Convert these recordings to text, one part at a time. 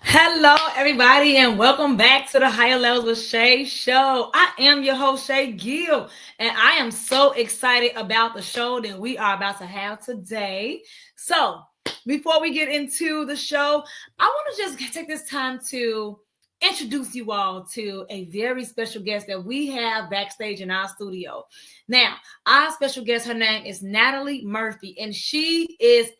Hello, everybody, and welcome back to the Higher Levels with Shay show. I am your host, Shay Gill, and I am so excited about the show that we are about to have today. So, before we get into the show, I want to just take this time to introduce you all to a very special guest that we have backstage in our studio. Now, our special guest, her name is Natalie Murphy, and she is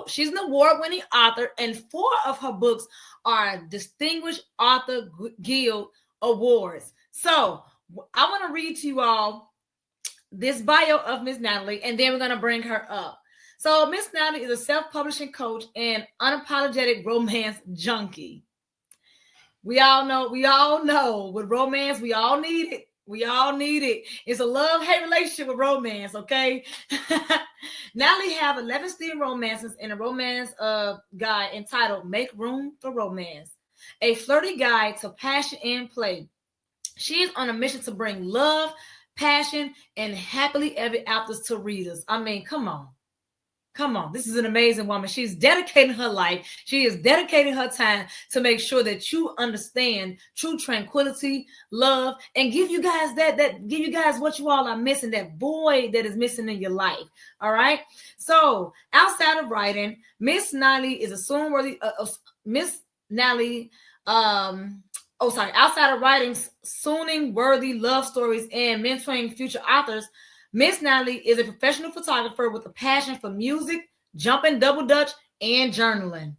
she's an award-winning author, and four of her books are Distinguished Author Guild Awards. So I want to read to you all this bio of Miss Natalie, and then we're going to bring her up. So Miss Natalie is a self-publishing coach and unapologetic romance junkie. We all know with romance, we all need it. It's a love-hate relationship with romance, okay? Natalie have 11 steam romances and a romance guide entitled Make Room for Romance, a flirty guide to passion and play. She is on a mission to bring love, passion, and happily ever afters to readers. I mean, come on. This is an amazing woman. She's dedicating her life. She is dedicating her time to make sure that you understand true tranquility, love, and give you guys give you guys what you all are missing, that void that is missing in your life. All right. So outside of writing, Miss Natalie is a soon-worthy Miss Natalie. Outside of writing sooning-worthy love stories and mentoring future authors, Miss Natalie is a professional photographer with a passion for music, jumping double dutch, and journaling.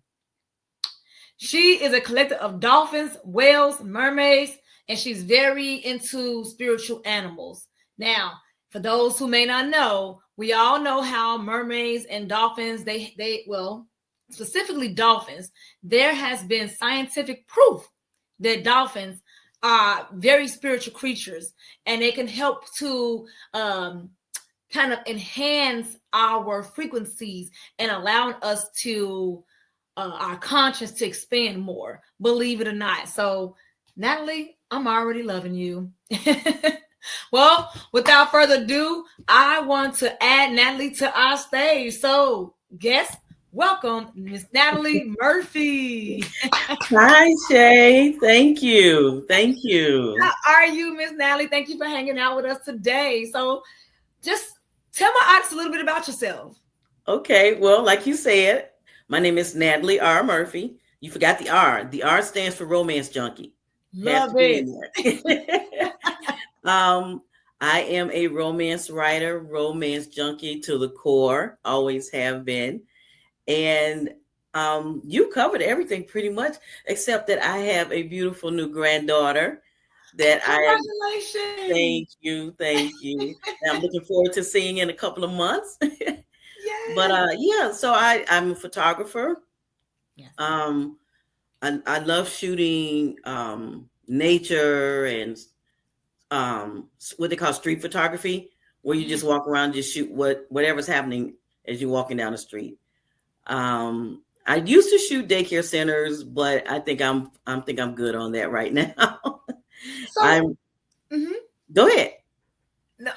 She is a collector of dolphins, whales, mermaids, and she's very into spiritual animals. Now, for those who may not know, we all know how mermaids and dolphins, specifically dolphins, there has been scientific proof that dolphins are very spiritual creatures, and they can help to kind of enhance our frequencies and allowing us to our conscience to expand more, believe it or not. So Natalie, I'm already loving you. Well, without further ado, I want to add Natalie to our stage. So guests, welcome Miss Natalie Murphy. Hi, Shay. Thank you. How are you, Miss Natalie? Thank you for hanging out with us today. So just tell my audience a little bit about yourself. Okay, well, like you said, my name is Natalie R. Murphy. You forgot the R. The R stands for romance junkie. Love it. I am a romance writer, romance junkie to the core, always have been. And you covered everything pretty much, except that I have a beautiful new granddaughter that Congratulations. Thank you. I'm looking forward to seeing in a couple of months. But so I'm a photographer. Yes. I love shooting nature and what they call street photography, where you just walk around, just shoot whatever's happening as you're walking down the street. I used to shoot daycare centers, but I think I'm good on that right now. So, Go ahead.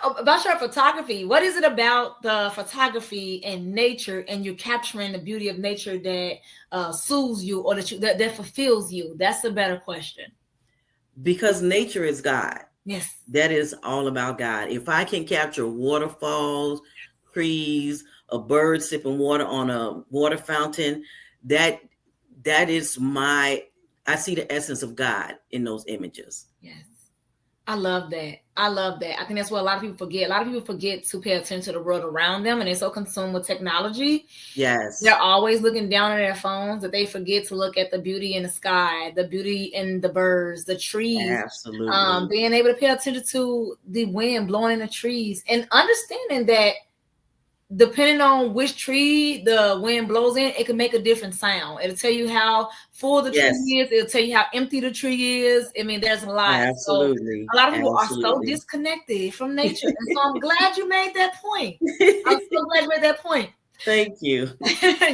About your photography, what is it about the photography and nature, and you're capturing the beauty of nature that soothes you, or that fulfills you? That's a better question. Because nature is God. Yes, that is all about God. If I can capture waterfalls, trees, a bird sipping water on a water fountain, that is I see the essence of God in those images. Yes. I love that. I think that's what a lot of people forget. A lot of people forget to pay attention to the world around them, and they're so consumed with technology. Yes. They're always looking down at their phones that they forget to look at the beauty in the sky, the beauty in the birds, the trees. Absolutely. Being able to pay attention to the wind blowing in the trees, and understanding that depending on which tree the wind blows in, it can make a different sound. It'll tell you how full the tree is. It'll tell you how empty the tree is. I mean, there's a lot. Absolutely. So a lot of people are so disconnected from nature. And so I'm glad you made that point. I'm so glad you made that point. Thank you.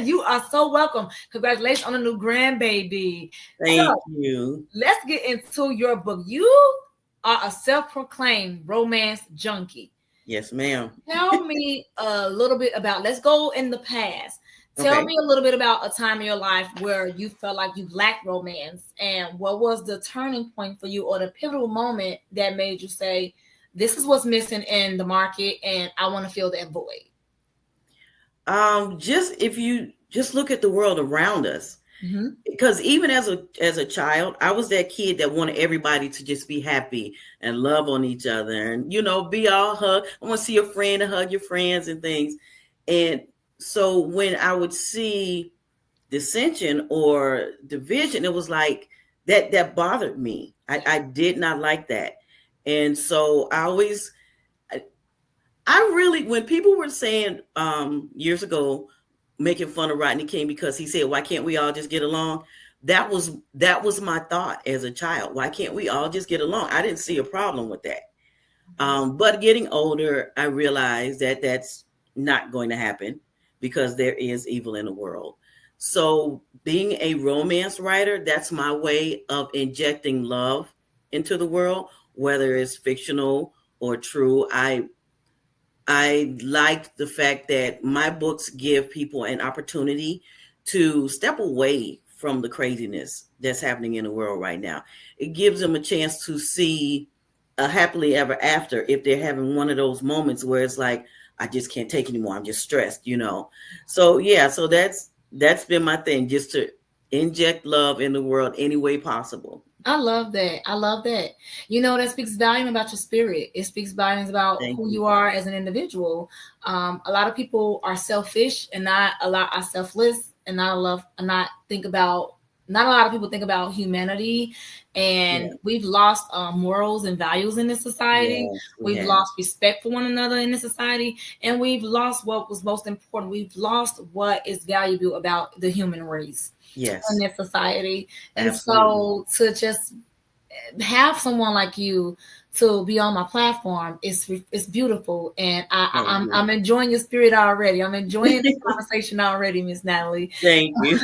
You are so welcome. Congratulations on the new grandbaby. Thank you. Let's get into your book. You are a self-proclaimed romance junkie. Yes, ma'am. Tell me a little bit about, let's go in the past. Tell Okay. me a little bit about a time in your life where you felt like you lacked romance, and what was the turning point for you or the pivotal moment that made you say, this is what's missing in the market and I want to fill that void? Just if you just look at the world around us, Mm-hmm. because even as a child, I was that kid that wanted everybody to just be happy and love on each other, and be all hug. I want to see a friend and hug your friends and things. And so when I would see dissension or division, it was like that bothered me. I did not like that. And so I really, when people were saying years ago, making fun of Rodney King because he said, "Why can't we all just get along?" That was my thought as a child. Why can't we all just get along? I didn't see a problem with that. But getting older, I realized that that's not going to happen because there is evil in the world. So being a romance writer, that's my way of injecting love into the world, whether it's fictional or true. I like the fact that my books give people an opportunity to step away from the craziness that's happening in the world right now. It gives them a chance to see a happily ever after if they're having one of those moments where it's like, I just can't take anymore. I'm just stressed. So yeah, so that's been my thing, just to inject love in the world any way possible. I love that. I love that. That speaks volume about your spirit. It speaks volumes about Thank who you. you are as an individual. A lot of people are selfish, and not a lot are selfless, and not think about. Not a lot of people think about humanity, and Yeah. we've lost morals and values in this society. Yes, we We've have. lost respect for one another in this society, and we've lost what was most important. We've lost what is valuable about the human race in Yes, this society. And absolutely. so to just have someone like you to be on my platform it's beautiful, and Thank you. I'm enjoying your spirit already. I'm enjoying this conversation already, Miss Natalie. Thank you.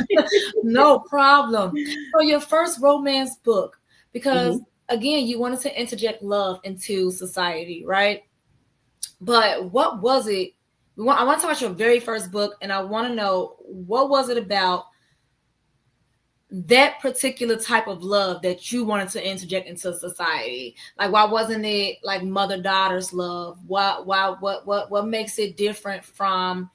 No problem. So your first romance book, because Mhm. again, you wanted to interject love into society, right? But what was it? I want to talk about your very first book, and I want to know, what was it about that particular type of love that you wanted to interject into society? Like, why wasn't it like mother daughter's love? What makes it different from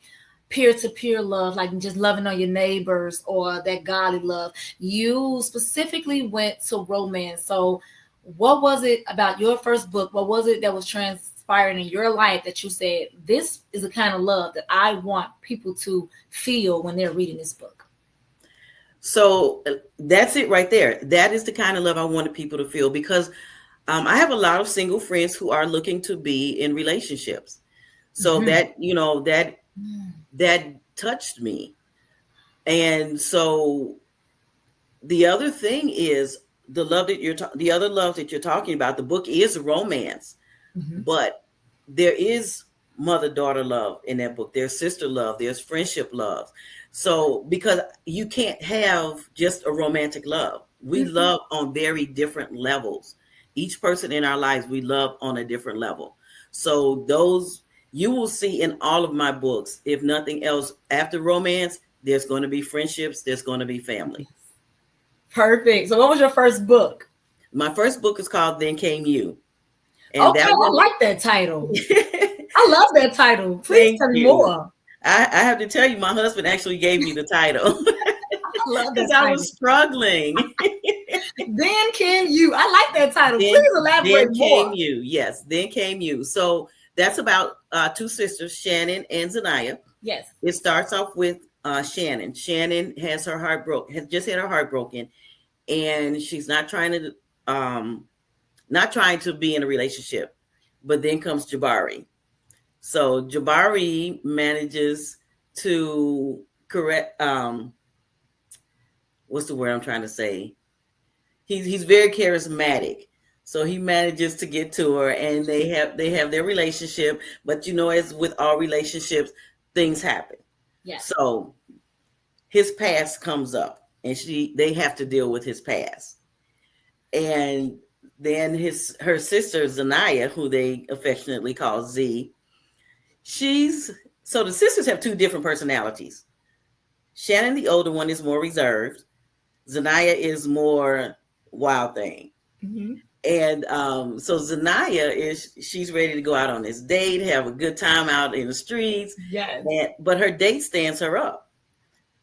peer to peer love, like just loving on your neighbors, or that godly love? You specifically went to romance. So what was it about your first book? What was it that was transpiring in your life that you said, this is the kind of love that I want people to feel when they're reading this book? So that's it right there. That is the kind of love I wanted people to feel, because I have a lot of single friends who are looking to be in relationships. So Mm-hmm. that touched me. And so the other thing is the other love that you're talking about. The book is romance, Mm-hmm. but there is mother daughter love in that book. There's sister love. There's friendship love. So because you can't have just a romantic love, we Mm-hmm. love on very different levels. Each person in our lives, we love on a different level. So those you will see in all of my books. If nothing else, after romance, there's going to be friendships. There's going to be family. Perfect. So what was your first book? My first book is called Then Came You. And Okay, that I one, like that title. I love that title. Please thank tell me you. more. I have to tell you, my husband actually gave me the title I love because that I title. was struggling. Then Can You. I like that title. then, Please elaborate then came more. you. Yes, then came you. So that's about two sisters, Shannon and Zanaya. Yes. It starts off with Shannon. Shannon has her heart broke, has just had her heart broken, and she's not trying to be in a relationship. But then comes Jabari. So Jabari manages to correct. What's the word I'm trying to say? He's very charismatic, so he manages to get to her, and they have their relationship. But as with all relationships, things happen. Yes. So his past comes up, and they have to deal with his past. And then her sister Zanaya, who they affectionately call Z, she's so the sisters have two different personalities. Shannon, the older one, is more reserved. Zanaya is more wild thing. Mm-hmm. And so Zanaya she's ready to go out on this date, have a good time out in the streets. Yes. But her date stands her up.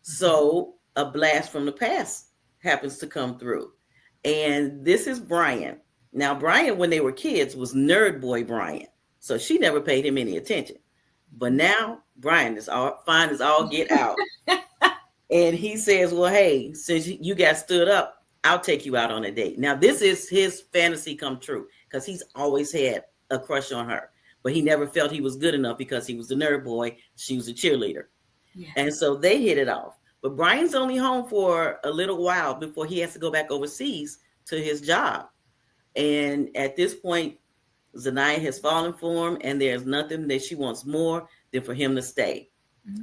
So a blast from the past happens to come through. And this is Brian. Now, Brian, when they were kids, was nerd boy Brian. So she never paid him any attention. But now Brian is all fine as all get out. And he says, well, hey, since you got stood up, I'll take you out on a date. Now, this is his fantasy come true because he's always had a crush on her. But he never felt he was good enough because he was the nerd boy. She was a cheerleader. Yeah. And so they hit it off. But Brian's only home for a little while before he has to go back overseas to his job. And at this point, Zanaya has fallen for him, and there's nothing that she wants more than for him to stay.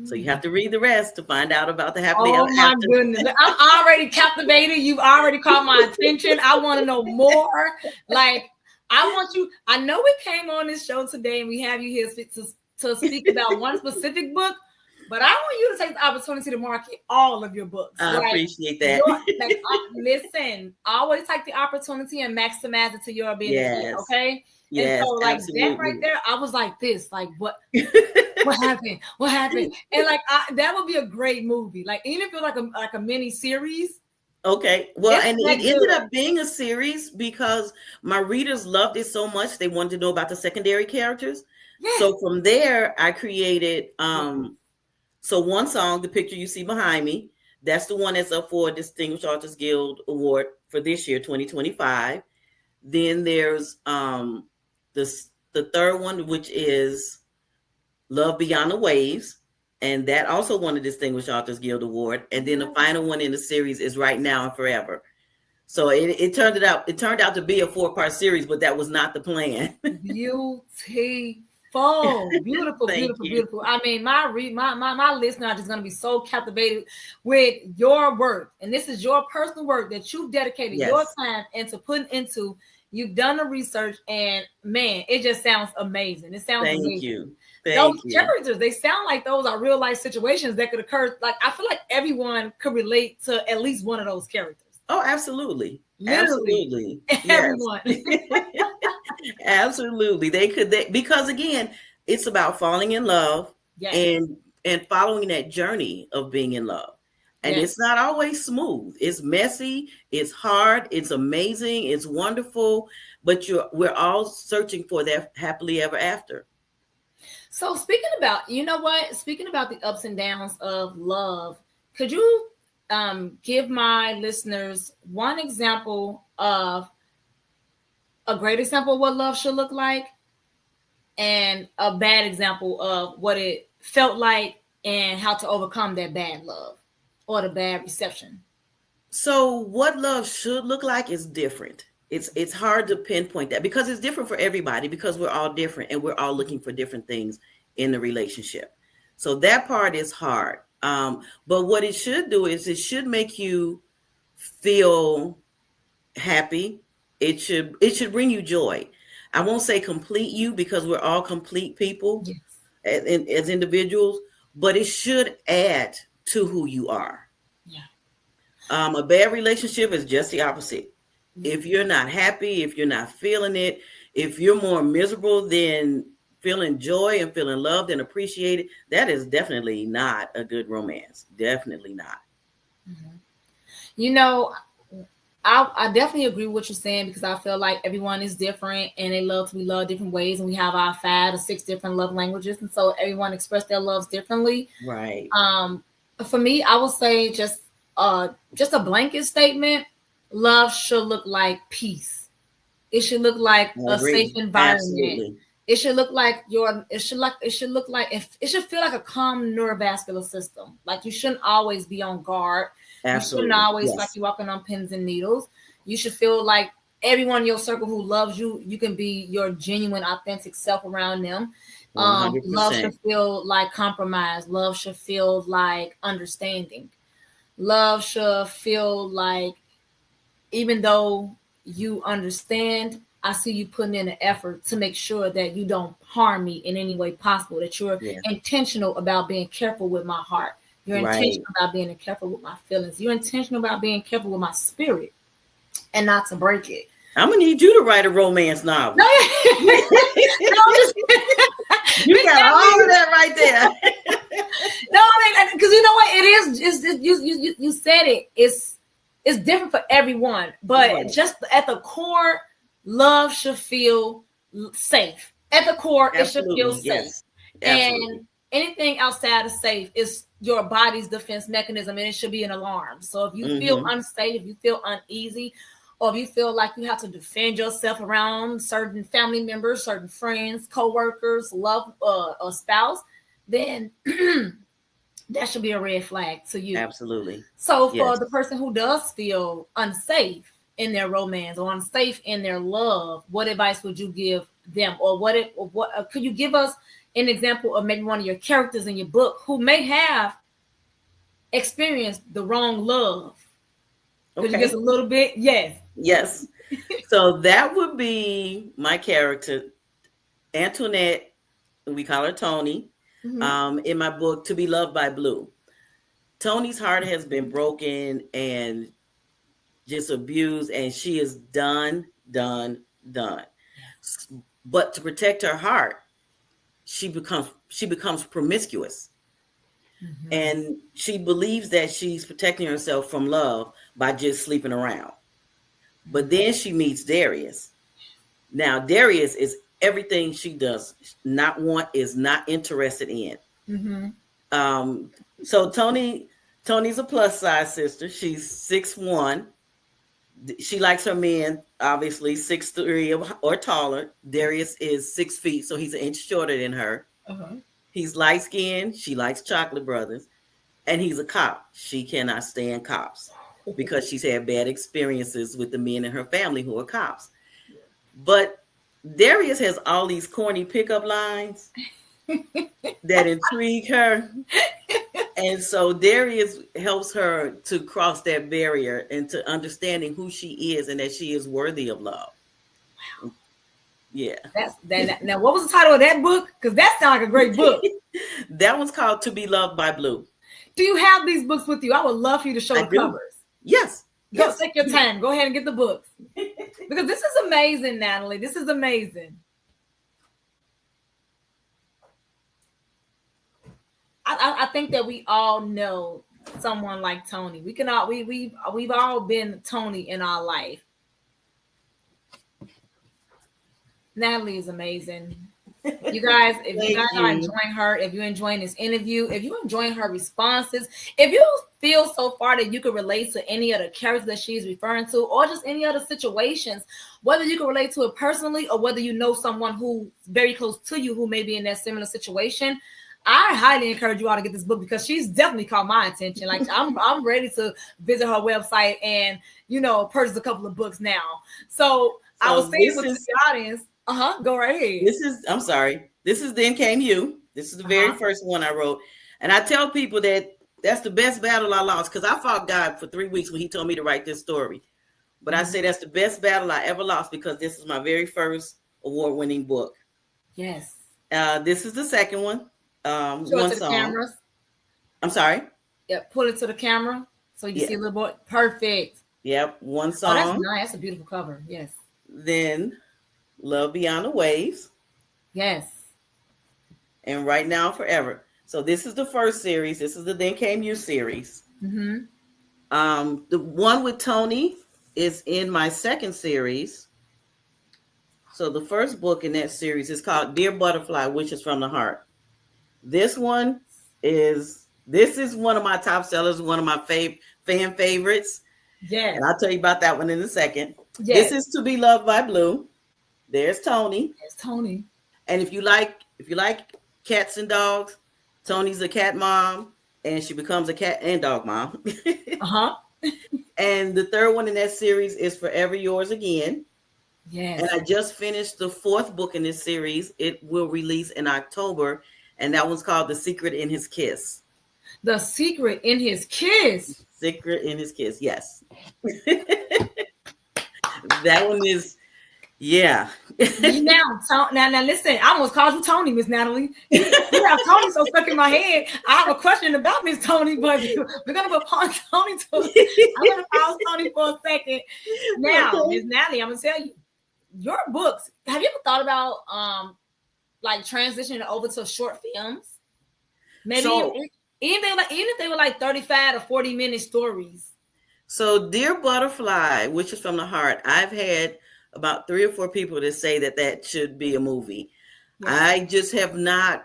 So you have to read the rest to find out about the happily ever after. Oh my goodness. I'm already captivated. You've already caught my attention. I want to know more. Like, I want you, I know we came on this show today and we have you here to speak about one specific book, but I want you to take the opportunity to market all of your books. I appreciate that. Listen, always take the opportunity and maximize it to your ability. Yes. Okay? Yes, and so like absolutely. That right there, I was like this, like what happened? What happened? And like that would be a great movie. Like even if it was like a mini series. Okay. Well, and it ended up being a series because my readers loved it so much they wanted to know about the secondary characters. Yeah. So from there, I created so one song, the picture you see behind me, that's the one that's up for a Distinguished Authors Guild Award for this year, 2025. Then there's the third one, which is Love Beyond the Waves. And that also won the Distinguished Authors Guild Award. And then the final one in the series is Right Now and Forever. So it turned out to be a 4-part series, but that was not the plan. Beautiful. Beautiful. I mean, my listener is going to be so captivated with your work. And this is your personal work that you've dedicated your time into putting into. You've done the research, and man, it just sounds amazing. It sounds amazing. Thank you. Those characters, they sound like those are real life situations that could occur. Like I feel like everyone could relate to at least one of those characters. Oh, absolutely. Literally. Absolutely. Everyone. Absolutely. Because again, it's about falling in love and following that journey of being in love. And it's not always smooth. It's messy. It's hard. It's amazing. It's wonderful. But we're all searching for that happily ever after. So speaking about the ups and downs of love, could you give my listeners one example of a great example of what love should look like and a bad example of what it felt like and how to overcome that bad love or the bad reception? So what love should look like is different. It's hard to pinpoint that because it's different for everybody because we're all different and we're all looking for different things in the relationship. So that part is hard. But what it should do is it should make you feel happy. It should bring you joy. I won't say complete you because we're all complete people as individuals, but it should add to who you are. Yeah. A bad relationship is just the opposite. If you're not happy, if you're not feeling it, if you're more miserable than feeling joy and feeling loved and appreciated, that is definitely not a good romance. Definitely not. Mm-hmm. You know, I definitely agree with what you're saying because I feel like everyone is different and they love to be loved different ways. And we have our 5 or 6 different love languages. And so everyone express their loves differently. Right. For me, I would say just a blanket statement. Love should look like peace. It should look like a safe environment. Absolutely. It should look like it should feel like a calm neurovascular system. Like you shouldn't always be on guard. Absolutely. You shouldn't always like you're walking on pins and needles. You should feel like everyone in your circle who loves you, you can be your genuine, authentic self around them. 100%. Love should feel like compromise. Love should feel like understanding. Love should feel like even though you understand, I see you putting in an effort to make sure that you don't harm me in any way possible, that you're intentional about being careful with my heart, You're intentional about being careful with my feelings. You're intentional about being careful with my spirit and not to break it. I'm gonna need you to write a romance novel. No, you got all of that right there. No, I mean, because you know what it is. You said it. It's different for everyone, but just at the core, love should feel safe. At the core, Absolutely. It should feel safe. Yes. Absolutely. And anything outside of safe is your body's defense mechanism, and it should be an alarm. So if you feel unsafe, if you feel uneasy, or if you feel like you have to defend yourself around certain family members, certain friends, co-workers, love, or spouse, then that should be a red flag to you. Absolutely. So for the person who does feel unsafe in their romance or unsafe in their love, what advice would you give them? Or what could you give us an example of maybe one of your characters in your book who may have experienced the wrong love? Could you just a little bit? Yes. So that would be my character, Antoinette. We call her Tony. In my book, To Be Loved by Blue. Tony's heart has been broken and just abused, and she is done. But to protect her heart, she becomes promiscuous. And she believes that she's protecting herself from love by just sleeping around. But then she meets Darius. Now, Darius is everything she does not want, is not interested in. So Tony's a plus size sister. She's 6'1". She likes her men, obviously 6'3" or taller. Darius is 6 feet, so he's an inch shorter than her. He's light skinned. She likes chocolate brothers, and he's a cop. She cannot stand cops because she's had bad experiences with the men in her family who are cops. But Darius has all these corny pickup lines that intrigue her. And so Darius helps her to cross that barrier into understanding who she is and that she is worthy of love. Wow. Yeah. Now, what was the title of that book? Because that sounds like a great book. That one's called To Be Loved by Blue. Do you have these books with you? I would love for you to show the covers. Yes. Go take your time. Go ahead and get the books. Because this is amazing, Natalie. This is amazing. I think that we all know someone like Tony. We've all been Tony in our life. Natalie is amazing. You guys, if you guys are enjoying her, if you're enjoying this interview, if you're enjoying her responses, if you feel so far that you could relate to any of the characters that she's referring to, or just any other situations, whether you can relate to it personally or whether you know someone who's very close to you who may be in that similar situation, I highly encourage you all to get this book because she's definitely caught my attention. Like I'm ready to visit her website and purchase a couple of books now. So I was saying with the audience. Go right ahead. This is Then Came You. This is the very first one I wrote. And I tell people that that's the best battle I lost because I fought God for 3 weeks when he told me to write this story. But I say that's the best battle I ever lost because this is my very first award-winning book. Yes. This is the second one. Show one it to song. The cameras. I'm sorry? Yep, pull it to the camera so you can see a little boy. Perfect. Yep, one song. Oh, that's nice. That's a beautiful cover. Yes. Then Love Beyond the Waves. Yes. And Right Now Forever. So this is the first series. This is the Then Came You series. The one with Tony is in my second series. So the first book in that series is called Dear Butterfly, Wishes from the Heart. This is one of my top sellers, one of my fan favorites. Yeah. And I'll tell you about that one in a second. Yes. This is To Be Loved by Blue. There's Tony. There's Tony. And if you like cats and dogs, Tony's a cat mom, and she becomes a cat and dog mom. And the third one in that series is Forever Yours Again. Yes. And I just finished the fourth book in this series. It will release in October, and that one's called The Secret in His Kiss. The Secret in His Kiss. Secret in His Kiss, yes. That one is, yeah. Now, listen. I almost called you Tony, Miss Natalie. You have Tony so stuck in my head. I have a question about Miss Tony, but we're gonna put Tony to. I'm gonna pause Tony for a second. Now, Miss Natalie, I'm gonna tell you, your books. Have you ever thought about like transitioning over to short films? Maybe even if they were like 35 to 40-minute stories. So, Dear Butterfly, which is from the heart, I've had about 3 or 4 people that say that should be a movie. Yeah. I just have not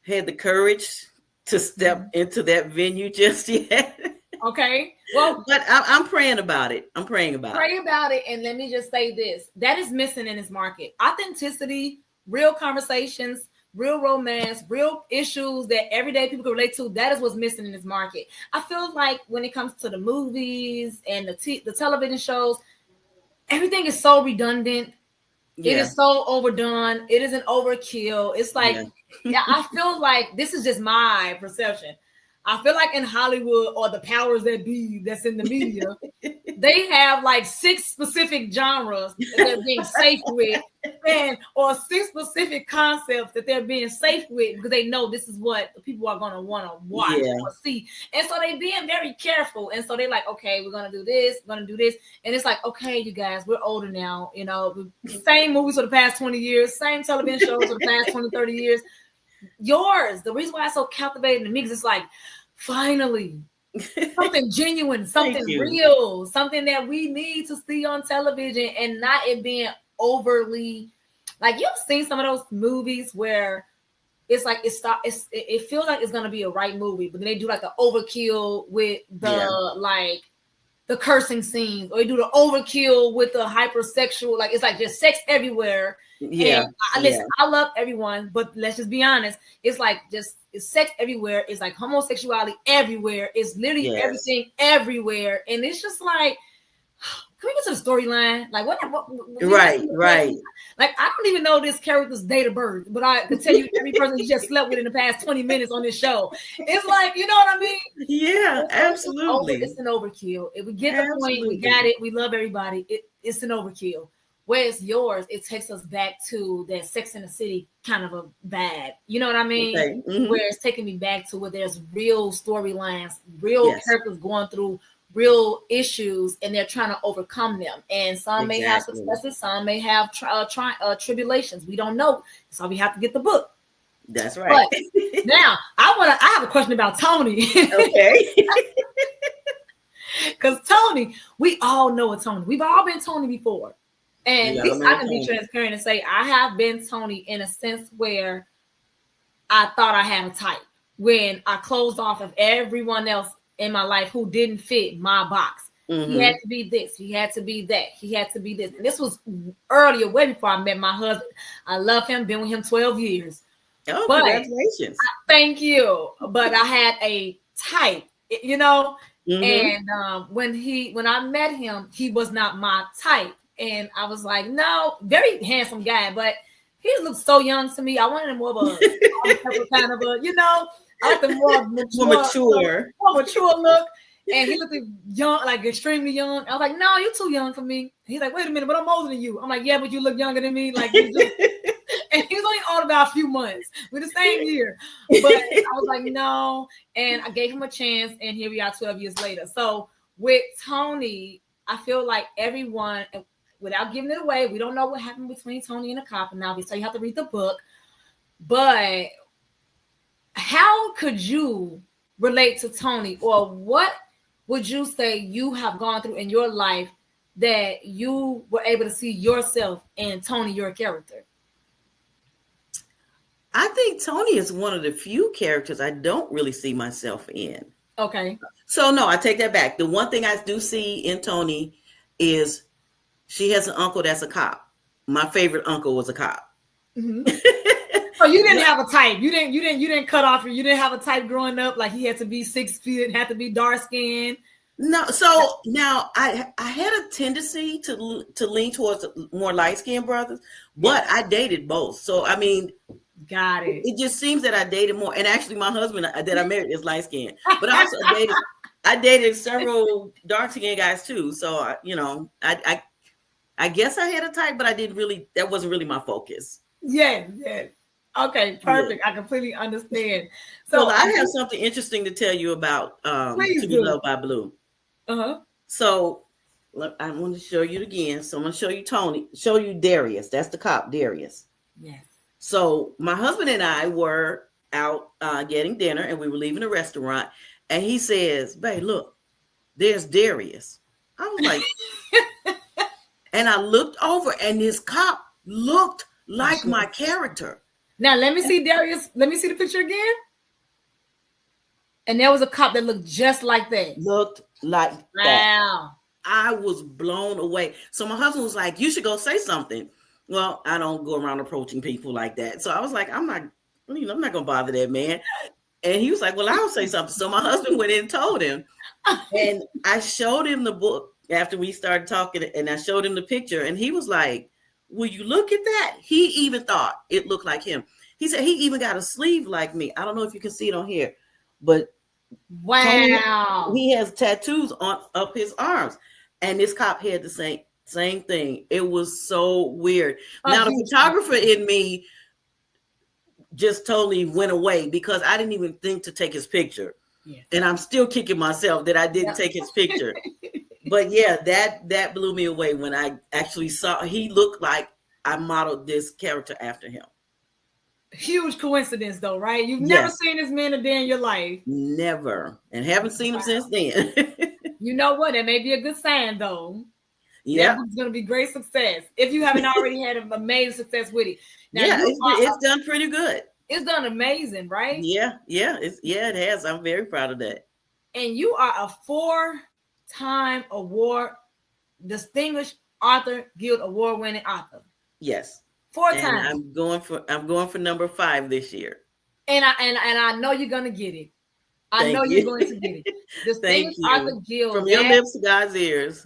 had the courage to step into that venue just yet. Okay. Well, but I'm praying about it. Pray about it. And let me just say this. That is missing in this market. Authenticity, real conversations, real romance, real issues that everyday people can relate to. That is what's missing in this market. I feel like when it comes to the movies and the television shows, everything is so redundant. Yeah. It is so overdone. It is an overkill. It's like, I feel like this is just my perception. I feel like in Hollywood or the powers that be that's in the media, they have like 6 specific genres that they're being safe with, or 6 specific concepts that they're being safe with because they know this is what people are going to want to watch or see. And so they're being very careful. And so they're like, okay, we're going to do this, we're going to do this. And it's like, okay, you guys, we're older now. You know, same movies for the past 20 years, same television shows for the past 20, 30 years. The reason why it's so captivating to me is it's like, finally, something genuine, something real, something that we need to see on television and not it being overly, like you've seen some of those movies where it's like it feels like it's gonna be a right movie, but then they do like the overkill with the the cursing scenes, or they do the overkill with the hypersexual, like it's like just sex everywhere. Yeah. And I love everyone, but let's just be honest. It's like it's sex everywhere. It's like homosexuality everywhere. It's literally everything everywhere. And it's just like, can we get to the storyline? Like what right. Like I don't even know this character's date of birth, but I can tell you every person you just slept with in the past 20 minutes on this show. It's like, you know what I mean? Yeah, absolutely. It's an overkill. If we get the point, we got it. We love everybody. It's an overkill. Whereas yours, it takes us back to that Sex in the City kind of a vibe. You know what I mean? Okay. Mm-hmm. Where it's taking me back to where there's real storylines, real characters going through real issues, and they're trying to overcome them. And some may have successes, some may have tribulations. We don't know. So we have to get the book. That's right. But now, I have a question about Tony. Okay. Because Tony, we all know a Tony. We've all been Tony before. And I can be transparent and say I have been Tony in a sense where I thought I had a type when I closed off of everyone else in my life who didn't fit my box. Mm-hmm. He had to be this. He had to be that. He had to be this. And this was earlier, way before I met my husband. I love him. Been with him 12 years. Oh, congratulations. Thank you. But I had a type, you know. Mm-hmm. And when I met him, he was not my type. And I was like, no, very handsome guy, but he looked so young to me. I wanted him more of a kind of a, you know, I like the more mature look. And he looked young, like extremely young. I was like, no, you're too young for me. He's like, wait a minute, but I'm older than you. I'm like, yeah, but you look younger than me. Like, and he was only old about a few months. We're the same year. But I was like, no. And I gave him a chance. And here we are 12 years later. So with Tony, I feel like everyone, without giving it away, we don't know what happened between Tony and the cop. And obviously you have to read the book. But how could you relate to Tony, or what would you say you have gone through in your life that you were able to see yourself in Tony, your character? I think Tony is one of the few characters I don't really see myself in. Okay. So no, I take that back. The one thing I do see in Tony is she has an uncle that's a cop. My favorite uncle was a cop. Mm-hmm. So you didn't have a type. You didn't cut off. You didn't have a type growing up. Like he had to be 6 feet, had to be dark skinned. No. So now I had a tendency to lean towards more light skinned brothers, but I dated both. So I mean, got it. It just seems that I dated more. And actually, my husband that I married is light skinned, but I also I dated several dark skinned guys too. So I I guess I had a type, but I didn't really. That wasn't really my focus. Yes, yes. Okay, perfect. I completely understand. Well, So I have something interesting to tell you about please To Be do. Loved by Blue. Uh-huh. So look, I want to show you it again. So I'm going to show you Tony, show you Darius. That's the cop, Darius. Yes. So my husband and I were out getting dinner, and we were leaving the restaurant. And he says, "Babe, look, there's Darius." I was like, and I looked over, and this cop looked like my character. Now let me see Darius. Let me see the picture again. And there was a cop that looked just like that. Looked like that. Wow. I was blown away. So my husband was like, "You should go say something." Well, I don't go around approaching people like that. So I was like, I'm not gonna bother that man. And he was like, "Well, I'll say something." So my husband went in and told him. And I showed him the book after we started talking, and I showed him the picture, and he was like, "Will you look at that?" He even thought it looked like him. He said he even got a sleeve like me. I don't know if you can see it on here, but wow. he has tattoos on up his arms. And this cop had the same thing. It was so weird. Now the photographer in me just totally went away because I didn't even think to take his picture. Yeah. And I'm still kicking myself that I didn't take his picture. But yeah, that blew me away when I actually saw he looked like I modeled this character after him. Huge coincidence though, right? You've never seen this man a day in your life. Never. And haven't seen him since then. You know what? It may be a good sign though. Yeah. It's going to be great success. If you haven't already had an amazing success with it. Now, it's done pretty good. It's done amazing, right? Yeah. It has. I'm very proud of that. And you are a 4-time distinguished author guild award winning author. Yes. 4 times. I'm going for number 5 this year. And I know you're gonna get it. I know you're going to get it. Distinguished Author Guild. From your lips to God's ears.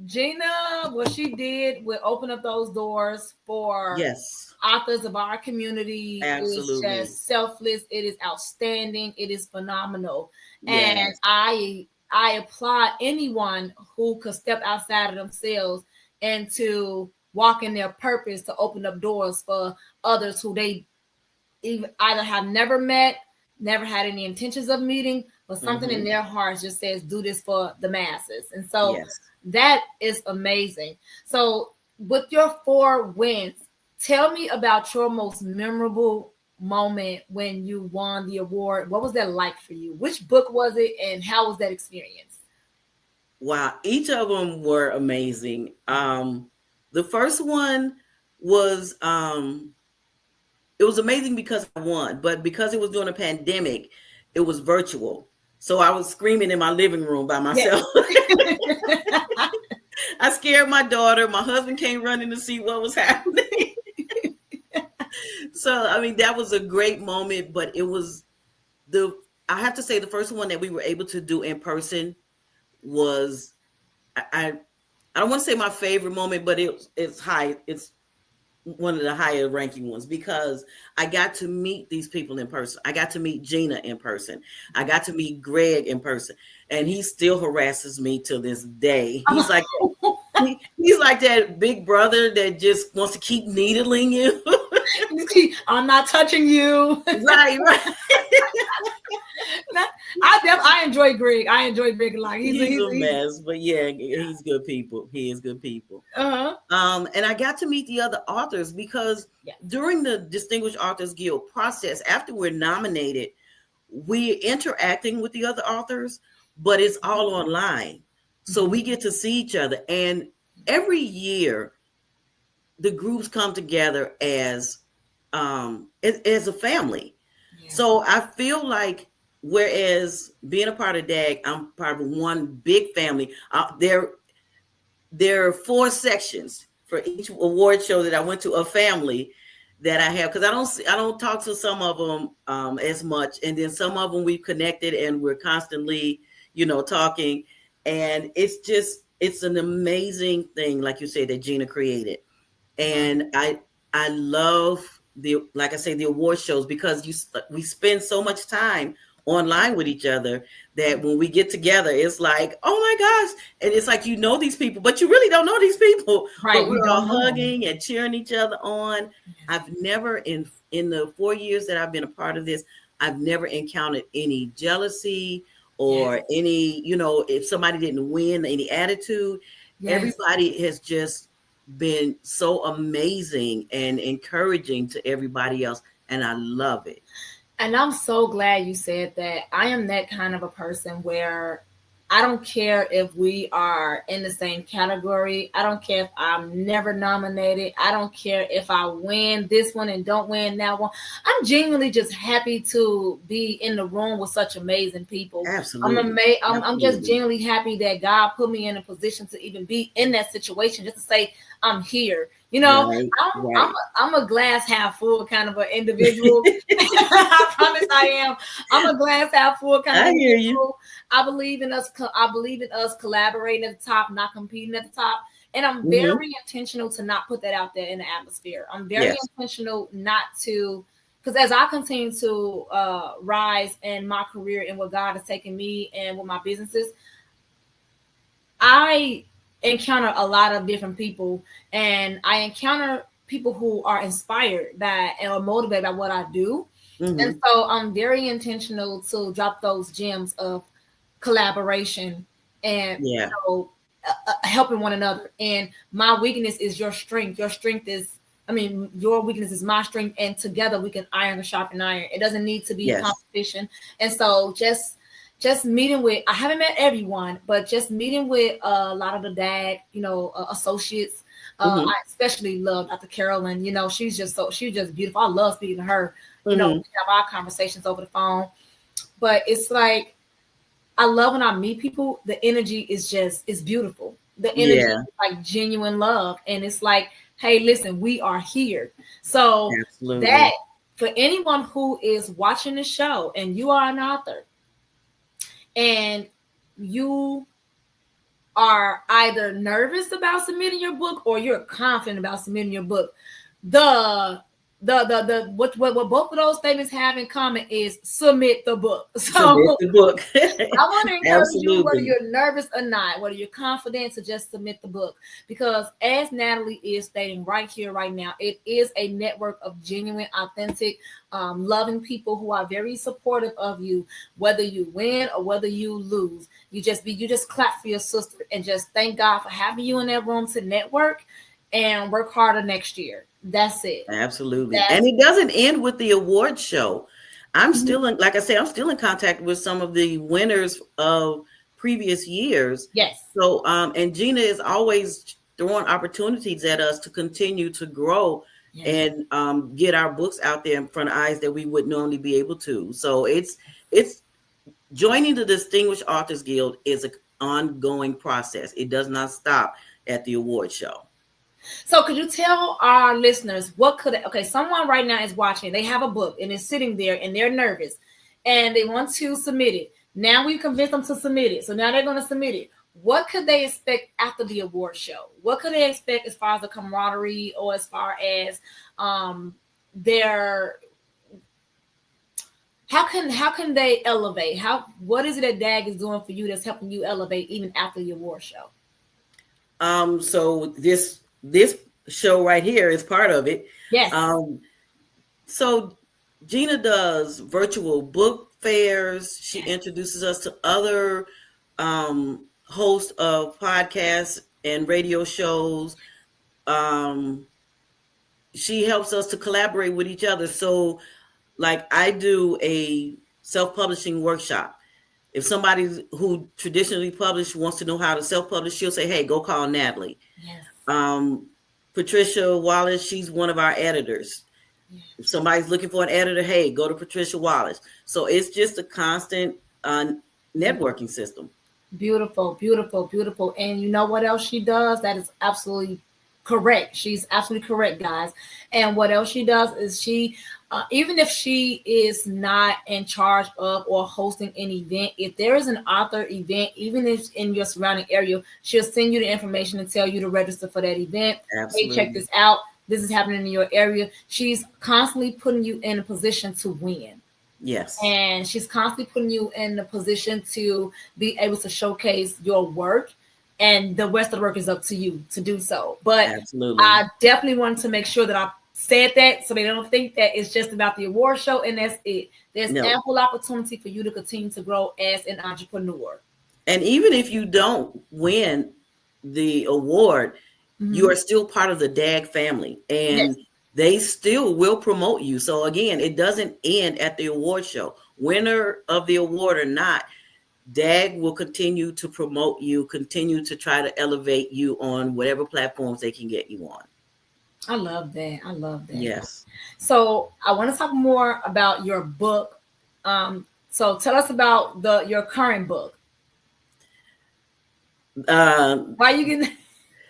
Gina, what she did will open up those doors for authors of our community. Absolutely. It's just selfless. It is outstanding. It is phenomenal. Yes. And I applaud anyone who could step outside of themselves and to walk in their purpose to open up doors for others who they either have never met, never had any intentions of meeting, but something in their hearts just says, do this for the masses. And so that is amazing. So with your 4 wins, tell me about your most memorable moment when you won the award. What was that like for you? Which book was it and how was that experience? Wow, each of them were amazing. The first one was it was amazing because I won, but because it was during a pandemic, it was virtual. So I was screaming in my living room by myself. I scared my daughter. My husband came running to see what was happening. So, I mean, that was a great moment, but it was I have to say the first one that we were able to do in person was, I don't want to say my favorite moment, but it's high. It's one of the higher ranking ones because I got to meet these people in person. I got to meet Gina in person. I got to meet Greg in person, and he still harasses me to this day. He's like, he's like that big brother that just wants to keep needling you. I'm not touching you. Right. I enjoy Greg. I enjoy Greg a lot. He's a mess, but yeah, he's good people. He is good people. And I got to meet the other authors because during the Distinguished Authors Guild process, after we're nominated, we're interacting with the other authors, but it's all online. So we get to see each other. And every year, the groups come together as a family. Yeah. So I feel like, whereas being a part of DAG, I'm part of one big family. There are 4 sections for each award show that I went to, a family that I have, because I don't talk to some of them as much, and then some of them we've connected and we're constantly, talking, and it's an amazing thing, like you said, that Gina created, and I love the award shows because we spend so much time online with each other, that when we get together, it's like, oh my gosh. And it's like, you know, these people, but you really don't know these people, Right. but You we're all don't know them. hugging and cheering each other on. I've never in the 4 years that I've been a part of this, I've never encountered any jealousy or any, you know, if somebody didn't win, any attitude. Everybody has just been so amazing and encouraging to everybody else. And I love it. And I'm so glad you said that. I am that kind of a person where I don't care if we are in the same category. I don't care if I'm never nominated. I don't care if I win this one and don't win that one. I'm genuinely just happy to be in the room with such amazing people. Absolutely. I'm just genuinely happy that God put me in a position to even be in that situation, just to say I'm here. You know, right. I'm a glass half full kind of an individual. I promise I am. I'm a glass half full kind of individual. Hear you. I believe in us. I believe in us collaborating at the top, not competing at the top. And I'm very intentional to not put that out there in the atmosphere. I'm very intentional not to, because as I continue to rise in my career and what God has taken me and with my businesses, I encounter a lot of different people, and I encounter people who are inspired by and are motivated by what I do. And so I'm very intentional to drop those gems of collaboration and you know, helping one another. And my weakness is your strength. Your strength is, your weakness is my strength, and together we can iron and sharpen iron. It doesn't need to be competition. And so just meeting with, I haven't met everyone, but just meeting with a lot of the DAG, associates. I especially love Dr. Carolyn. She's just beautiful. I love speaking to her. We have our conversations over the phone. But it's like, I love when I meet people, the energy is beautiful. The energy is like genuine love. And it's like, hey, listen, we are here. So that for anyone who is watching the show and you are an author and you are either nervous about submitting your book or you're confident about submitting your book, what both of those statements have in common is submit the book. So submit the book. I want to encourage you, whether you're nervous or not, whether you're confident, to just submit the book, because as Natalie is stating right here, right now, it is a network of genuine, authentic, loving people who are very supportive of you, whether you win or whether you lose. You just clap for your sister and just thank God for having you in that room to network and work harder next year. That's it. Absolutely. And it doesn't end with the award show. I'm still in, like I said, I'm still in contact with some of the winners of previous years. Yes. So, and Gina is always throwing opportunities at us to continue to grow and get our books out there in front of eyes that we wouldn't normally be able to. So it's joining the Distinguished Authors Guild is an ongoing process. It does not stop at the award show. So could you tell our listeners someone right now is watching, they have a book and it's sitting there and they're nervous and they want to submit it. Now we've convinced them to submit it. So now they're going to submit it. What could they expect after the award show? What could they expect as far as the camaraderie or as far as their, how can they elevate? What is it that DAG is doing for you that's helping you elevate even after the award show? So this show right here is part of it. Yes. So Gina does virtual book fairs. She introduces us to other hosts of podcasts and radio shows. She helps us to collaborate with each other. So like I do a self-publishing workshop. If somebody who traditionally published wants to know how to self-publish, she'll say, hey, go call Natalie. Yes. Patricia Wallace, she's one of our editors. Yes. If somebody's looking for an editor, hey, go to Patricia Wallace. So it's just a constant networking system. Beautiful, beautiful, beautiful. And you know what else she does? That is absolutely correct. She's absolutely correct, guys. And what else she does is she, even if she is not in charge of or hosting an event, if there is an author event, even if in your surrounding area, she'll send you the information and tell you to register for that event. Absolutely. Hey, check this out. This is happening in your area. She's constantly putting you in a position to win. Yes. And she's constantly putting you in the position to be able to showcase your work, and the rest of the work is up to you to do so. But Absolutely. I definitely wanted to make sure that I said that so they don't think that it's just about the award show and that's it. There's ample opportunity for you to continue to grow as an entrepreneur. And even if you don't win the award, you are still part of the DAG family, and they still will promote you. So again, it doesn't end at the award show. Winner of the award or not, DAG will continue to promote you, continue to try to elevate you on whatever platforms they can get you on. I love that. I love that. Yes. So I want to talk more about your book. So tell us about your current book. Why you getting?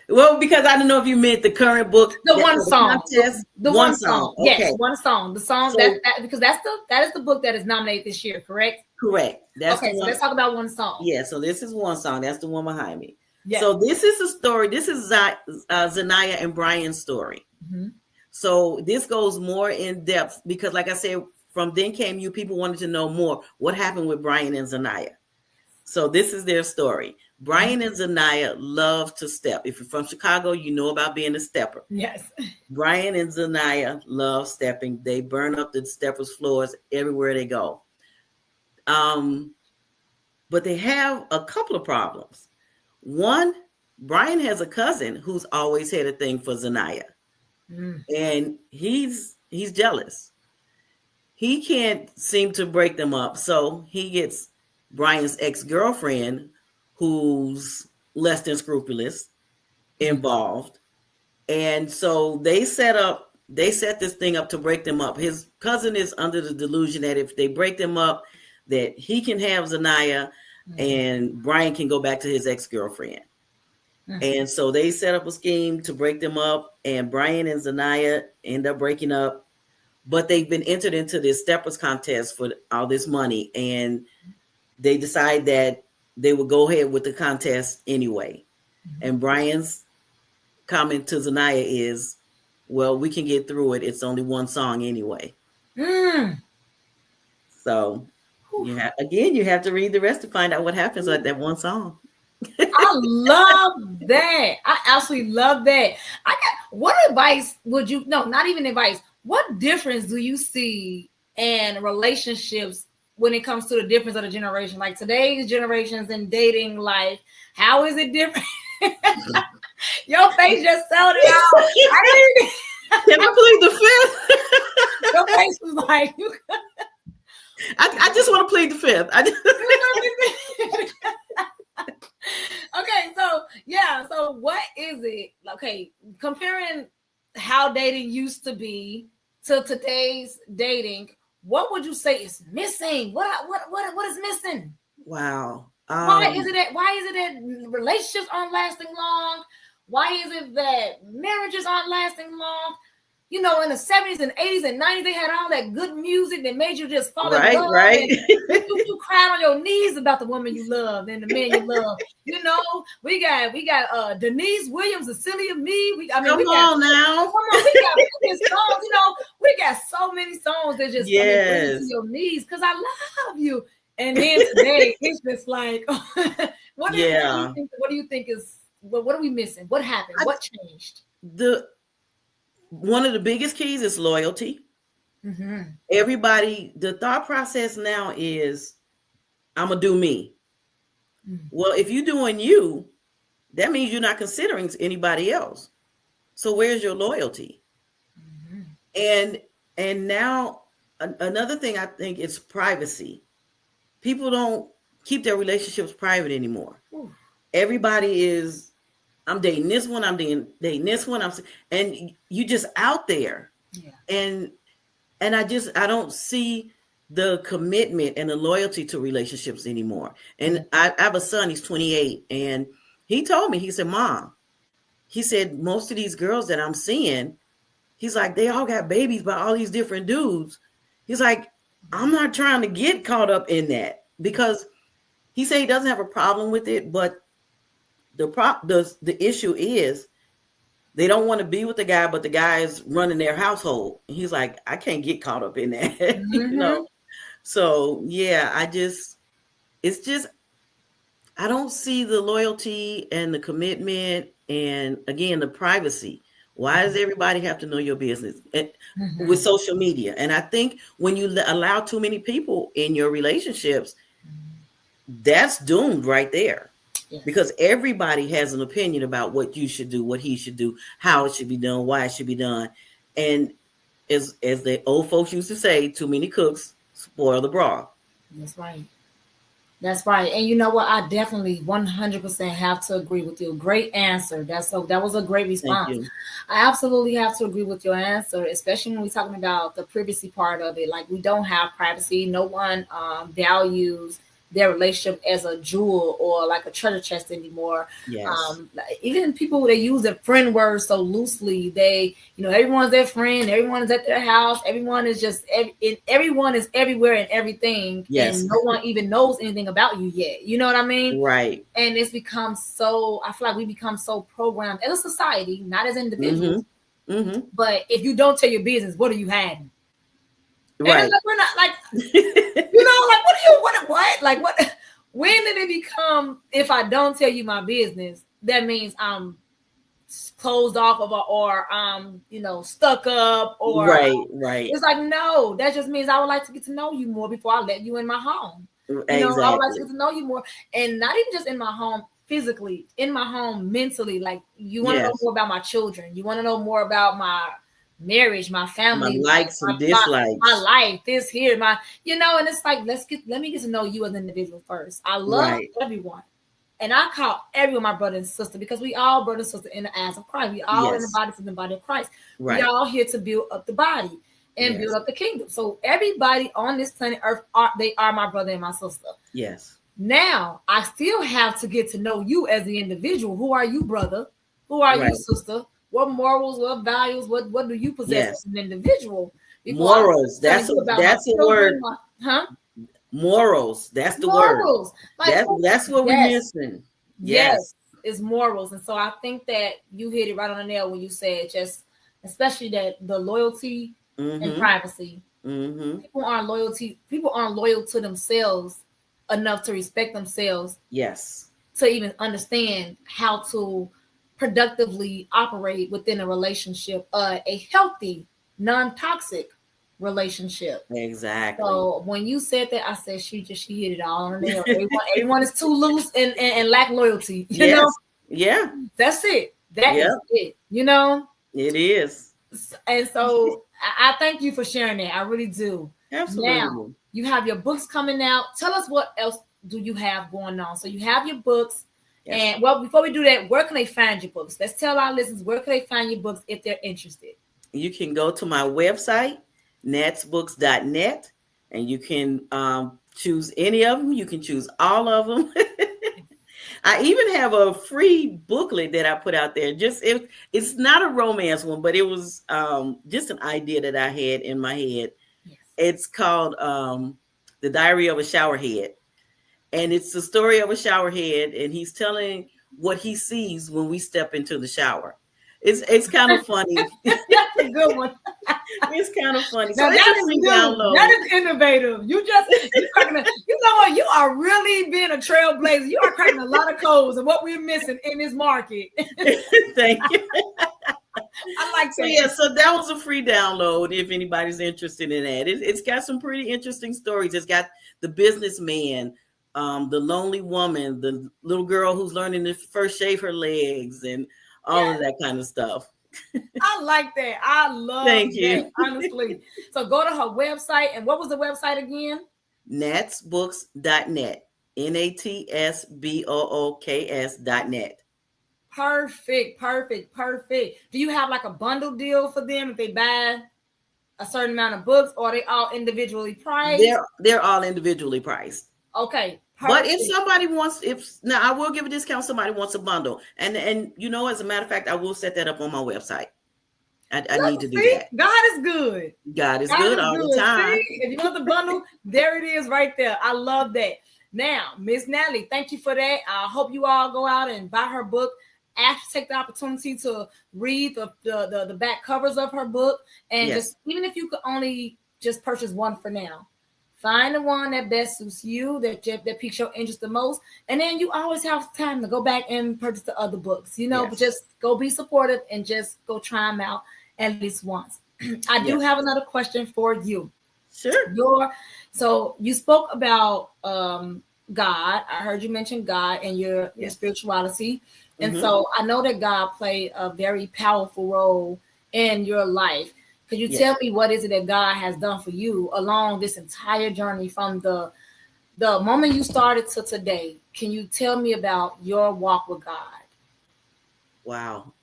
Well, because I don't know if you meant the current book. The one song. The one song. Okay. Yes, one song. The song so, because that is the book that is nominated this year, correct? Correct. That's okay. So let's talk about one song. Yeah. So this is one song. That's the one behind me. Yes. So this is a story. This is Zanaya and Brian's story. Mm-hmm. So this goes more in depth because, like I said, from Then Came You, people wanted to know more what happened with Brian and Zanaya. So this is their story. Brian and Zanaya love to step. If you're from Chicago, you know about being a stepper. Yes. Brian and Zanaya love stepping. They burn up the steppers' floors everywhere they go. But they have a couple of problems. One, Brian has a cousin who's always had a thing for Zanaya. And he's jealous. He can't seem to break them up. So he gets Brian's ex-girlfriend, who's less than scrupulous, involved. And so they set this thing up to break them up. His cousin is under the delusion that if they break them up, that he can have Zanaya and Brian can go back to his ex-girlfriend. And so they set up a scheme to break them up, and Brian and Zanaya end up breaking up. But they've been entered into this steppers contest for all this money, and they decide that they will go ahead with the contest anyway. And Brian's comment to Zanaya is, well, we can get through it. It's only one song anyway. So you have to read the rest to find out what happens with that one song. I love that. I absolutely love that. What advice would you, no, not even advice. What difference do you see in relationships when it comes to the difference of the generation? Like today's generations in dating life, how is it different? Your face just sounded out. Can I plead the fifth? Your face was like, I just want to plead the fifth. Okay, so what is it? Okay, comparing how dating used to be to today's dating, what would you say is missing? What is missing? Wow. Why is it that relationships aren't lasting long? Why is it that marriages aren't lasting long? You know, in the 70s and 80s and 90s, they had all that good music that made you just fall in love. Right. You cried on your knees about the woman you love and the man you love. You know, we got Denise Williams, Cecilia Mead. Come on now. We got songs. You know, we got so many songs that just bring you to your knees because I love you. And then today, it's just like, what do you think is? What are we missing? What happened? What changed? One of the biggest keys is loyalty. Mm-hmm. Everybody, the thought process now is, I'm going to do me. Mm-hmm. Well, if you're doing you, that means you're not considering anybody else. So where's your loyalty? Mm-hmm. And now another thing I think is privacy. People don't keep their relationships private anymore. Ooh. Everybody is, I'm dating this one, I'm dating this one, and you just out there. Yeah. And I don't see the commitment and the loyalty to relationships anymore. And I have a son, he's 28, and he told me, he said, Mom, he said, most of these girls that I'm seeing, he's like, they all got babies by all these different dudes. He's like, I'm not trying to get caught up in that, because he said he doesn't have a problem with it, but the issue is they don't want to be with the guy, but the guy is running their household. And he's like, I can't get caught up in that. Mm-hmm. You know? So yeah, it's just I don't see the loyalty and the commitment and again the privacy. Why does everybody have to know your business with social media? And I think when you allow too many people in your relationships, that's doomed right there. Yes. Because everybody has an opinion about what you should do, what he should do, how it should be done, why it should be done. And as the old folks used to say, too many cooks spoil the broth. That's right. That's right. And you know what? I definitely 100% have to agree with you. Great answer. That was a great Thank response. you. I absolutely have to agree with your answer, especially when we're talking about the privacy part of it. Like we don't have privacy. No one values their relationship as a jewel or like a treasure chest anymore. Yes. Even people they use their friend words so loosely. They, everyone's their friend. Everyone is at their house. Everyone is just everyone is everywhere and everything, Yes. and no one even knows anything about you yet. You know what I mean? Right. And it's become so. I feel like we become so programmed as a society, not as individuals. But if you don't tell your business, what are you hiding? Right. We're not like, like what? Like what? When did it become? If I don't tell you my business, that means I'm closed off of or stuck up or right. It's like, no, that just means I would like to get to know you more before I let you in my home. Exactly. I would like to get to know you more, and not even just in my home physically, in my home mentally. Like you want to know more about my children. You want to know more about my marriage, my family, my likes and dislikes, my life, this here, and it's like let me get to know you as an individual first. I love everyone. And I call everyone my brother and sister because we all brother and sister in the eyes of Christ. We all in the body of Christ. Right. We all here to build up the body and build up the kingdom. So everybody on this planet Earth, they are my brother and my sister. Yes. Now, I still have to get to know you as the individual. Who are you, brother? Who are you, sister? What morals, what values, what do you possess as an individual? Morals. That's a word. Morals. That's the morals. Word. Like, that's what we're missing. Yes, is morals. And so I think that you hit it right on the nail when you said just, especially that the loyalty and privacy. People aren't loyal to themselves enough to respect themselves. Yes. To even understand how to productively operate within a relationship, a healthy, non-toxic relationship. Exactly. So when you said that, I said she hit it all on the nail. Everyone is too loose and lack loyalty. You know? Yeah. That's it. That is it. It is. And so I thank you for sharing that. I really do. Absolutely. Now you have your books coming out. Tell us what else do you have going on. So you have your books. Yes. And before we do that, where can they find your books? Let's tell our listeners where can they find your books if they're interested. You can go to my website, natsbooks.net, and you can choose any of them. You can choose all of them. I even have a free booklet that I put out there. It's not a romance one, but it was just an idea that I had in my head. Yes. It's called The Diary of a Showerhead. And it's the story of a showerhead, and he's telling what he sees when we step into the shower. It's kind of funny. That's a good one. It's kind of funny. Now, so that is new. That is innovative. You know what? You are really being a trailblazer. You are cracking a lot of codes of what we're missing in this market. Thank you. I like that. So that was a free download if anybody's interested in that. It's got some pretty interesting stories. It's got the businessman, the lonely woman, the little girl who's learning to first shave her legs, and all of that kind of stuff. I like that. I love that, honestly. So go to her website. And what was the website again? natsbooks.net. natsbooks.net. Perfect. Do you have like a bundle deal for them if they buy a certain amount of books, or are they all individually priced? They're all individually priced. Okay. Perfect. But if somebody wants, now I will give a discount. Somebody wants a bundle, and as a matter of fact, I will set that up on my website. I need to do that. God is good. God is good all the time. See? If you want the bundle, there it is right there. I love that. Now, Miss Natalie, thank you for that. I hope you all go out and buy her book. Take the opportunity to read the back covers of her book, and just even if you could only just purchase one for now. Find the one that best suits you, that piques your interest the most, and then you always have time to go back and purchase the other books. But just go be supportive and just go try them out at least once. I do have another question for you. Sure. So you spoke about God. I heard you mention God and your spirituality. And so I know that God played a very powerful role in your life. Could you tell me what is it that God has done for you along this entire journey from the moment you started to today? Can you tell me about your walk with God? Wow.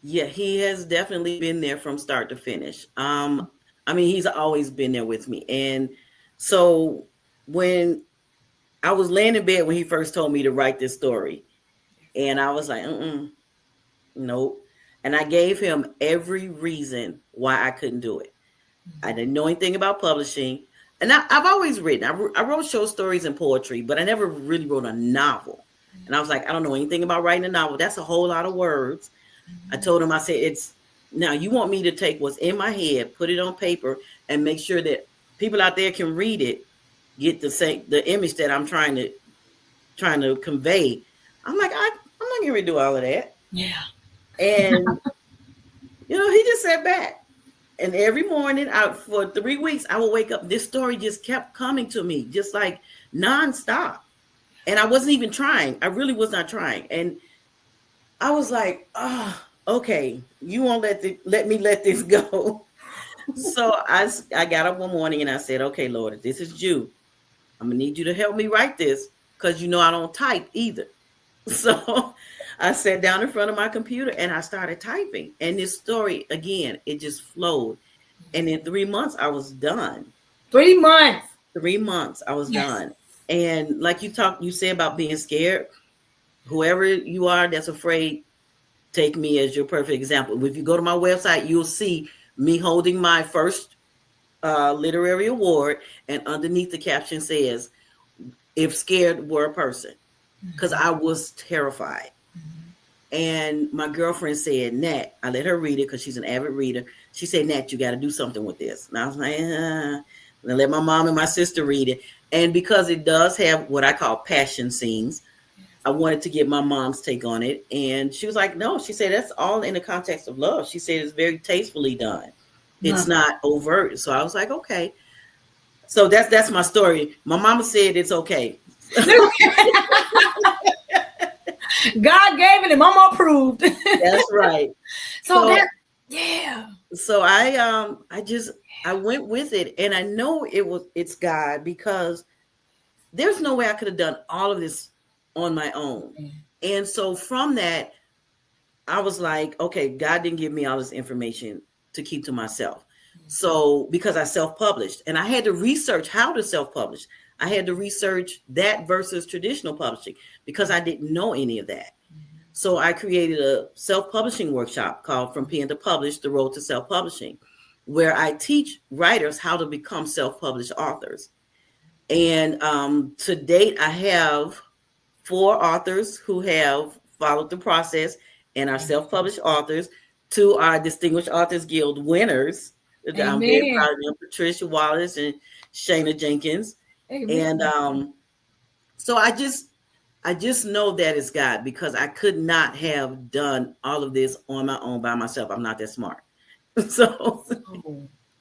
Yeah, he has definitely been there from start to finish. I mean, he's always been there with me. And so when I was laying in bed when he first told me to write this story, and I was like, nope. And I gave him every reason why I couldn't do it. I didn't know anything about publishing. And I've always written. I wrote short stories and poetry, but I never really wrote a novel. And I was like, I don't know anything about writing a novel. That's a whole lot of words. I told him, I said, now you want me to take what's in my head, put it on paper, and make sure that people out there can read it, get the image that I'm trying to convey. I'm like, I'm not going to do all of that. Yeah. And, he just sat back. And every morning for 3 weeks, I would wake up. This story just kept coming to me, just like nonstop. And I wasn't even trying. I really was not trying. And I was like, okay, you won't let me let this go. So I got up one morning and I said, okay, Lord, if this is you, I'm going to need you to help me write this because I don't type either. So I sat down in front of my computer and I started typing. And this story, again, it just flowed. And in 3 months, I was done. 3 months? 3 months, I was done. And like you say about being scared, whoever you are that's afraid, take me as your perfect example. If you go to my website, you'll see me holding my first literary award. And underneath the caption says, if scared were a person. Because I was terrified. And my girlfriend said, Nat, I let her read it because she's an avid reader. She said, Nat, you got to do something with this. And I was like, I let my mom and my sister read it. And because it does have what I call passion scenes, I wanted to get my mom's take on it. And she was like, no, she said, that's all in the context of love. She said, it's very tastefully done. It's not overt. So I was like, okay. So that's my story. My mama said it's okay. God gave it and mama approved. That's right. So I went with it, and I know it's God because there's no way I could have done all of this on my own. And so from that, I was like, okay, God didn't give me all this information to keep to myself. So because I self-published, and I had to research how to self-publish. I had to research that versus traditional publishing because I didn't know any of that. So I created a self-publishing workshop called From Pen to Publish, The Road to Self-Publishing, where I teach writers how to become self-published authors. And to date, I have 4 authors who have followed the process and are self-published authors. 2 are Distinguished Authors Guild winners. Amen. I'm very proud of them, Patricia Wallace and Shayna Jenkins. Amen. And so I just know that it's God because I could not have done all of this on my own by myself. I'm not that smart. So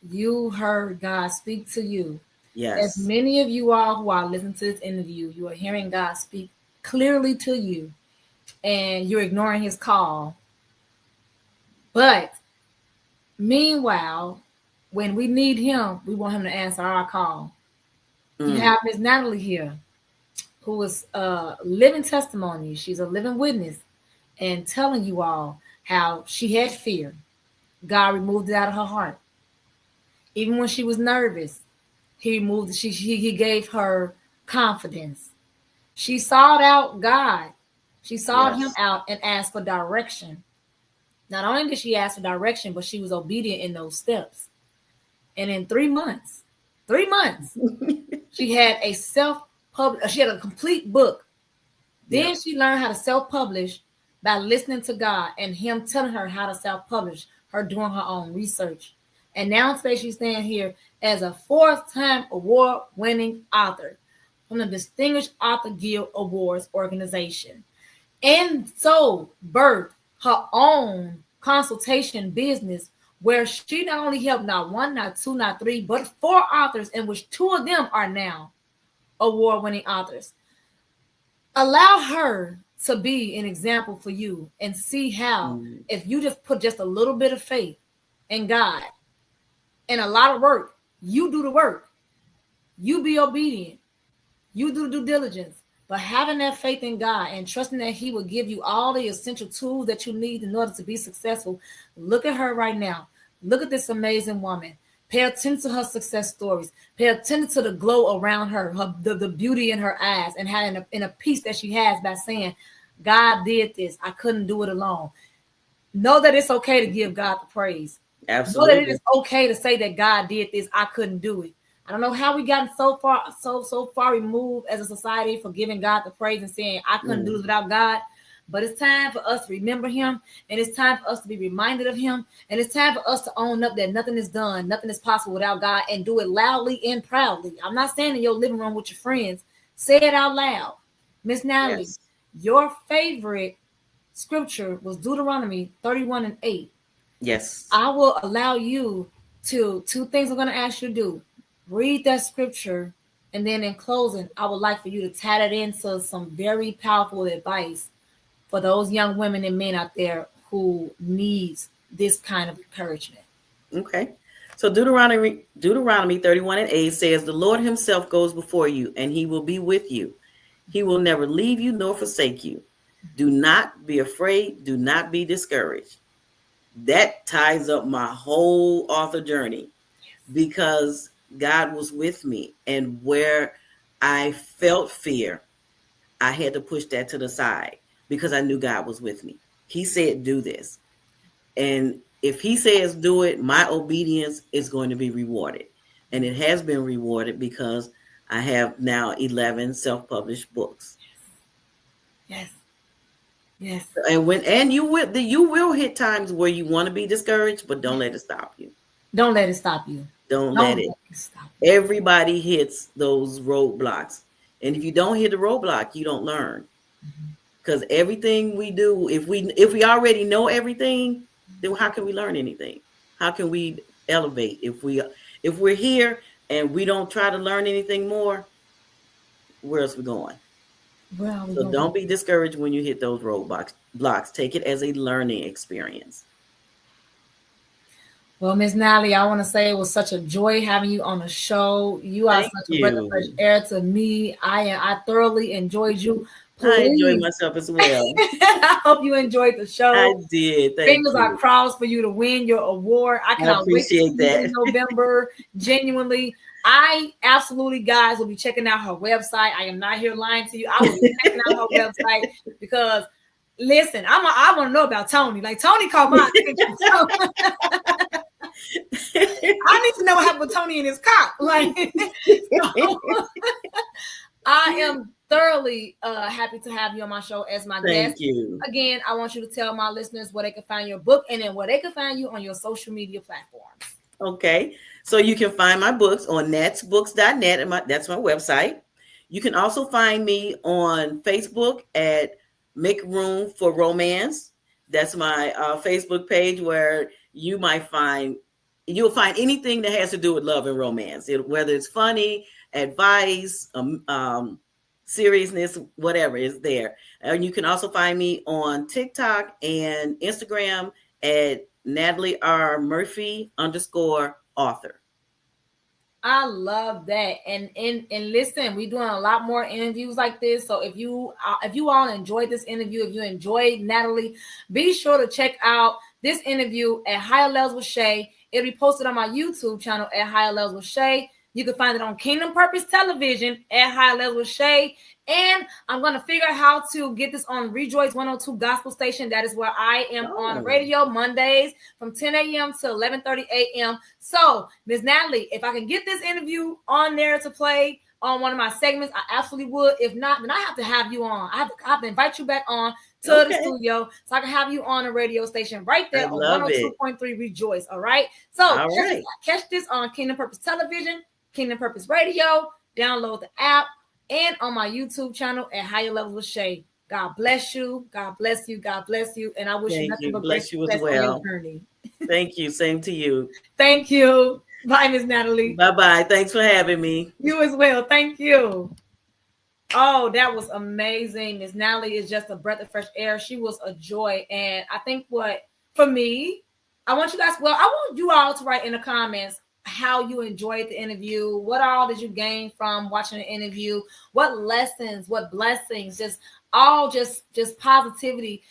you heard God speak to you. Yes. As many of you all who are listening to this interview, you are hearing God speak clearly to you and you're ignoring his call. But meanwhile, when we need him, we want him to answer our call. You have Miss Natalie here, who is a living testimony. She's a living witness and telling you all how she had fear. God removed it out of her heart. Even when she was nervous, he removed it. He gave her confidence. She sought out God. She sought him out and asked for direction. Not only did she ask for direction, but she was obedient in those steps. And in 3 months, she had she had a complete book. Then she learned how to self-publish by listening to God and him telling her how to self-publish, her doing her own research. And now today she's standing here as a 4th-time award-winning author from the Distinguished Author Guild Awards organization. And so birthed her own consultation business where she not only helped not 1, not 2, not 3, but 4 authors, in which 2 of them are now award-winning authors. Allow her to be an example for you and see how if you just put just a little bit of faith in God and a lot of work, you do the work, you be obedient, you do due diligence, but having that faith in God and trusting that he will give you all the essential tools that you need in order to be successful. Look at her right now. Look at this amazing woman. Pay attention to her success stories. Pay attention to the glow around her, the beauty in her eyes, and having in a peace that she has by saying, God did this. I couldn't do it alone. Know that it's okay to give God the praise. Absolutely. Know that it is okay to say that God did this. I couldn't do it. I don't know how we gotten so far removed as a society for giving God the praise and saying, I couldn't do this without God. But it's time for us to remember him, and it's time for us to be reminded of him, and it's time for us to own up that nothing is done, nothing is possible without God, and do it loudly and proudly. I'm not saying in your living room with your friends. Say it out loud. Miss Natalie, your favorite scripture was Deuteronomy 31:8. Yes. I will allow you to, 2 things I'm going to ask you to do. Read that scripture, and then in closing, I would like for you to tie it into some very powerful advice for those young women and men out there who needs this kind of encouragement. Okay. So Deuteronomy 31:8 says, the Lord himself goes before you, and he will be with you. He will never leave you nor forsake you. Do not be afraid. Do not be discouraged. That ties up my whole author journey, because God was with me, and where I felt fear, I had to push that to the side because I knew God was with me. He said, do this. And if he says do it, my obedience is going to be rewarded. And it has been rewarded because I have now 11 self-published books. Yes. Yes. And you will hit times where you want to be discouraged, but don't let it stop you. Don't let it stop you. Don't let it stop you. Everybody hits those roadblocks. And if you don't hit the roadblock, you don't learn. Because everything we do, if we already know everything, then how can we learn anything? How can we elevate? If we're here and we don't try to learn anything more, where else we going? So don't be discouraged when you hit those roadblocks. Take it as a learning experience. Well, Miss Natalie, I want to say it was such a joy having you on the show. You are such a breath of fresh air to me. I thoroughly enjoyed you. Please. I enjoyed myself as well. I hope you enjoyed the show. I did. Fingers are crossed for you to win your award. I cannot wait to see you in November. Genuinely. I absolutely, guys, will be checking out her website. I am not here lying to you. I will be checking out her website because, listen, I want to know about Tony. Like, Tony caught my attention. I need to know what happened with Tony and his cop. Like, so, I am thoroughly happy to have you on my show as my guest. Thank you. Again, I want you to tell my listeners where they can find your book and then where they can find you on your social media platforms. Okay. So you can find my books on netsbooks.net, and that's my website. You can also find me on Facebook at Make Room for Romance. That's my Facebook page where you'll find anything that has to do with love and romance, whether it's funny, advice, seriousness, whatever is there. And you can also find me on TikTok and Instagram at Natalie R. Murphy _author. I love that. And listen, we're doing a lot more interviews like this. So if you all enjoyed this interview, if you enjoyed Natalie, be sure to check out this interview at Higher Levels with Shay. It'll be posted on my YouTube channel at Higher Levels with Shay. You can find it on Kingdom Purpose Television at Higher Levels with Shay. And I'm going to figure out how to get this on Rejoice 102 Gospel Station. That is where I am on radio Mondays from 10 a.m. to 11:30 a.m. So, Ms. Natalie, if I can get this interview on there to play, on one of my segments, I absolutely would. If not, then I have to have you on. I have to invite you back on to the studio so I can have you on a radio station right there on 102.3 Rejoice. All right. So catch this on Kingdom Purpose Television, Kingdom Purpose Radio. Download the app and on my YouTube channel at Higher Levels with Shay. God bless you. God bless you. God bless you. And I wish you nothing but bless you as well. Thank you. Same to you. Thank you. Bye, Miss Natalie. Bye-bye. Thanks for having me. You as well. Thank you. Oh, that was amazing. Miss Natalie is just a breath of fresh air. She was a joy. And I think for me, I want you all to write in the comments how you enjoyed the interview. What all did you gain from watching the interview? What lessons, what blessings, just positivity.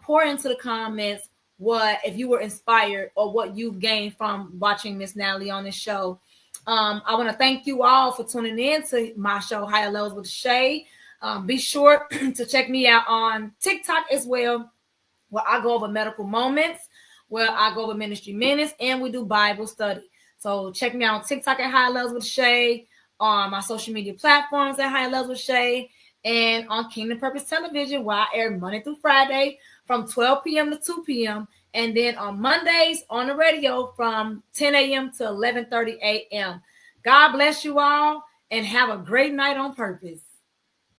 Pour into the comments what if you were inspired or what you've gained from watching Miss Natalie on this show. I want to thank you all for tuning in to my show, Higher Levels with Shay. Be sure to check me out on TikTok as well, where I go over medical moments, where I go over ministry minutes, and we do Bible study. So check me out on TikTok at Higher Levels with Shay, on my social media platforms at Higher Levels with Shay, and on Kingdom Purpose Television, where I air Monday through Friday from 12 p.m. to 2 p.m., and then on Mondays on the radio from 10 a.m. to 11:30 a.m. God bless you all and have a great night on purpose.